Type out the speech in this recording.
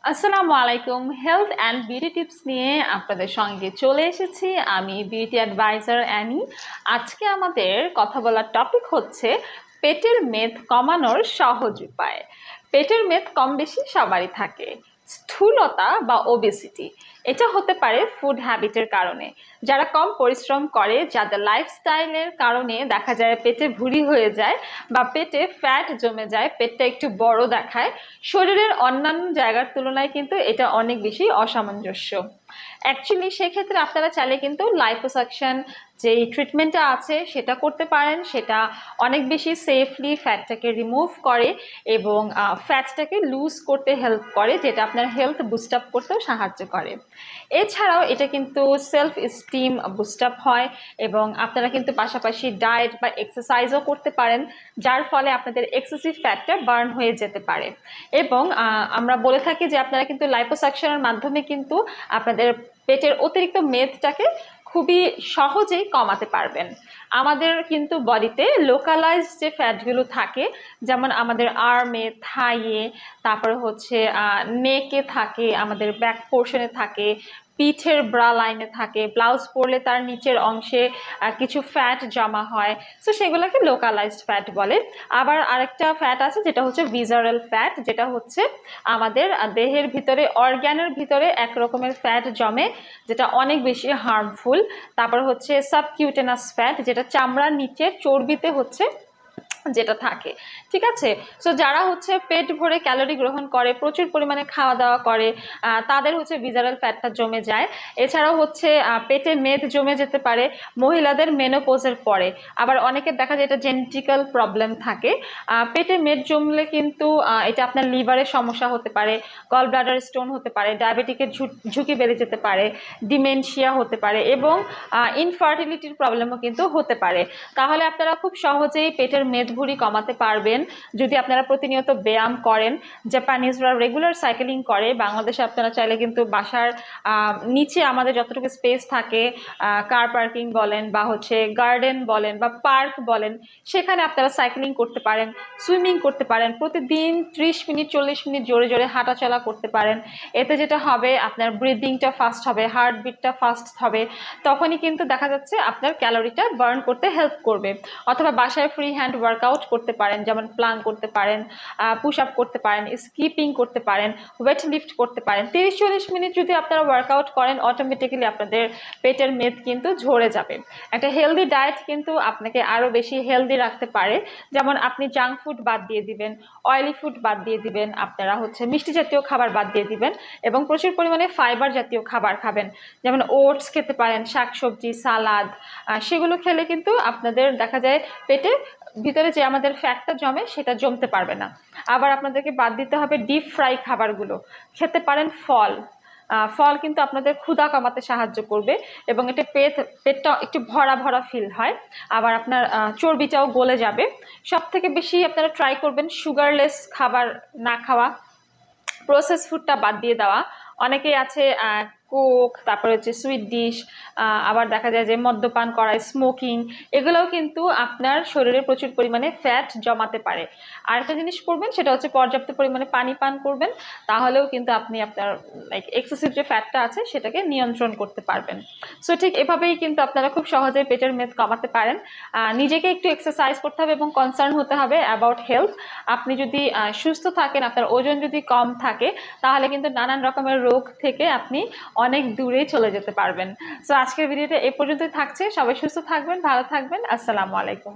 আসসালামু আলাইকুম। Health and beauty tips নিয়ে আপনাদের সঙ্গে চলে এসেছি। আমি বিউটি অ্যাডভাইজার অ্যানি। আজকে আমাদের কথা বলার টপিক হচ্ছে পেটের মেদ কমানোর সহজ উপায়। পেটের মেদ কম বেশি সবারই থাকে। স্থূলতা বা ওবেসিটি এটা হতে পারে ফুড হ্যাবিটের কারণে। যারা কম পরিশ্রম করে, যাদের লাইফস্টাইলের কারণে দেখা যায় পেটে ভুঁড়ি হয়ে যায় বা পেটে ফ্যাট জমে যায়, পেটটা একটু বড় দেখায়, শরীরের অন্যান্য জায়গার তুলনায় কিন্তু এটা অনেক বেশি অসামঞ্জস্য। অ্যাকচুয়ালি সেক্ষেত্রে আপনারা চাইলে কিন্তু লাইপোসাকশন যেই ট্রিটমেন্টটা আছে সেটা করতে পারেন। সেটা অনেক বেশি সেফলি ফ্যাটটাকে রিমুভ করে এবং ফ্যাটটাকে লুজ করতে হেল্প করে, যেটা আপনার হেলথ বুস্ট আপ করতেও সাহায্য করে। এছাড়াও এটা কিন্তু সেলফ স্টিম বুস্ট আপ হয় এবং আপনারা কিন্তু পাশাপাশি ডায়েট বা এক্সারসাইজও করতে পারেন, যার ফলে আপনাদের এক্সেসিভ ফ্যাটটা বার্ন হয়ে যেতে পারে। এবং আমরা বলে থাকি যে আপনারা কিন্তু লাইপোসাকশনের মাধ্যমে কিন্তু আপনাদের পেটের অতিরিক্ত মেদটাকে খুবই সহজেই কমাতে পারবেন। আমাদের কিন্তু বডিতে লোকালাইজড যে ফ্যাটগুলো থাকে, যেমন আমাদের আর্মে, থাইয়ে, তারপরে হচ্ছে নেকে থাকে, আমাদের ব্যাক পোর্শনে থাকে, পিঠের ব্রা লাইনে থাকে, ব্লাউজ পরলে তার নিচের অংশে কিছু ফ্যাট জমা হয়, সো সেগুলোকে লোকালাইজড ফ্যাট বলে। আবার আরেকটা ফ্যাট আছে যেটা হচ্ছে ভিজারাল ফ্যাট, যেটা হচ্ছে আমাদের দেহের ভিতরে, অর্গ্যানের ভিতরে এক রকমের ফ্যাট জমে, যেটা অনেক বেশি হার্মফুল। তারপর হচ্ছে সাবকিউটেনাস ফ্যাট, যেটা চামড়ার নিচে চর্বিতে হচ্ছে যেটা থাকে। ঠিক আছে, সো যারা হচ্ছে পেট ভরে ক্যালোরি গ্রহণ করে, প্রচুর পরিমাণে খাওয়া দাওয়া করে, তাদের হচ্ছে ভিজারাল ফ্যাটটা জমে যায়। এছাড়াও হচ্ছে পেটে মেদ জমে যেতে পারে মহিলাদের মেনোপোজের পরে। আবার অনেকের দেখা যায় এটা জেনেটিক্যাল প্রবলেম থাকে। পেটে মেদ জমলে কিন্তু এটা আপনার লিভারের সমস্যা হতে পারে, গল ব্লাডার স্টোন হতে পারে, ডায়াবেটিকের ঝুঁকি বেড়ে যেতে পারে, ডিমেনশিয়া হতে পারে এবং ইনফার্টিলিটির প্রবলেমও কিন্তু হতে পারে। তাহলে আপনারা খুব সহজেই পেটের মেদ ভুঁড়ি কমাতে পারবেন যদি আপনারা প্রতিনিয়ত ব্যায়াম করেন। জাপানিজরা রেগুলার সাইকেলিং করে। বাংলাদেশে আপনারা চাইলে কিন্তু বাসার নিচে আমাদের যতটুকু স্পেস থাকে, কার পার্কিং বলেন বা হচ্ছে গার্ডেন বলেন বা পার্ক বলেন, সেখানে আপনারা সাইকেলিং করতে পারেন, সুইমিং করতে পারেন। প্রতিদিন 30 মিনিট 40 মিনিট জোরে জোরে হাঁটাচলা করতে পারেন। এতে যেটা হবে, আপনার ব্রিদিংটা ফাস্ট হবে, হার্টবিটটা ফাস্ট হবে, তখনই কিন্তু দেখা যাচ্ছে আপনার ক্যালোরিটা বার্ন করতে হেল্প করবে। অথবা বাসায় ফ্রি হ্যান্ড ওয়ার্কআউট করতে পারেন, যেমন প্লাঙ্ক করতে পারেন, পুশ আপ করতে পারেন, স্কিপিং করতে পারেন, ওয়েট লিফট করতে পারেন। 30-40 মিনিট যদি আপনারা ওয়ার্কআউট করেন, অটোমেটিক্যালি আপনাদের পেটের মেদ কিন্তু ঝরে যাবে। একটা হেলদি ডায়েট কিন্তু আপনাকে আরও বেশি হেলদি রাখতে পারে। যেমন আপনি জাঙ্ক ফুড বাদ দিয়ে দিবেন, অয়েলি ফুড বাদ দিয়ে দিবেন, আপনারা হচ্ছে মিষ্টি জাতীয় খাবার বাদ দিয়ে দিবেন এবং প্রচুর পরিমাণে ফাইবার জাতীয় খাবার খাবেন। যেমন ওটস খেতে পারেন, শাকসবজি, সালাদ, সেগুলো খেলে কিন্তু আপনাদের দেখা যায় পেটে ভিতরে যে আমাদের ফ্যাটটা জমে সেটা জমতে পারবে না। আবার আপনাদেরকে বাদ দিতে হবে ডিপ ফ্রাই খাবারগুলো। খেতে পারেন ফল। ফল কিন্তু আপনাদের ক্ষুধা কমাতে সাহায্য করবে এবং এটা পেটটা একটু ভরা ভরা ফিল হয়। আবার আপনার চর্বিটাও গলে যাবে। সব থেকে বেশি আপনারা ট্রাই করবেন সুগারলেস খাবার না খাওয়া, প্রসেস ফুডটা বাদ দিয়ে দেওয়া। অনেকেই আছে কোক, তারপরে হচ্ছে সুইট ডিশ, আবার দেখা যায় যে মদ্যপান করা, স্মোকিং, এগুলোও কিন্তু আপনার শরীরে প্রচুর পরিমাণে ফ্যাট জমাতে পারে। আর একটা জিনিস করবেন, সেটা হচ্ছে পর্যাপ্ত পরিমাণে পানি পান করবেন। তাহলেও কিন্তু আপনি আপনার লাইক এক্সেসিভ যে ফ্যাটটা আছে সেটাকে নিয়ন্ত্রণ করতে পারবেন। সো ঠিক এভাবেই কিন্তু আপনারা খুব সহজেই পেটের মেদ কমাতে পারেন। নিজেকে একটু এক্সারসাইজ করতে হবে এবং কনসার্ন হতে হবে অ্যাবাউট হেলথ। আপনি যদি সুস্থ থাকেন, আপনার ওজন যদি কম থাকে, তাহলে কিন্তু নানান রকমের রোগ থেকে আপনি অনেক দূরে চলে যেতে পারবেন। সো আজকের ভিডিওটা এ পর্যন্তই থাকছে। সবাই সুস্থ থাকবেন, ভালো থাকবেন। আসসালামু আলাইকুম।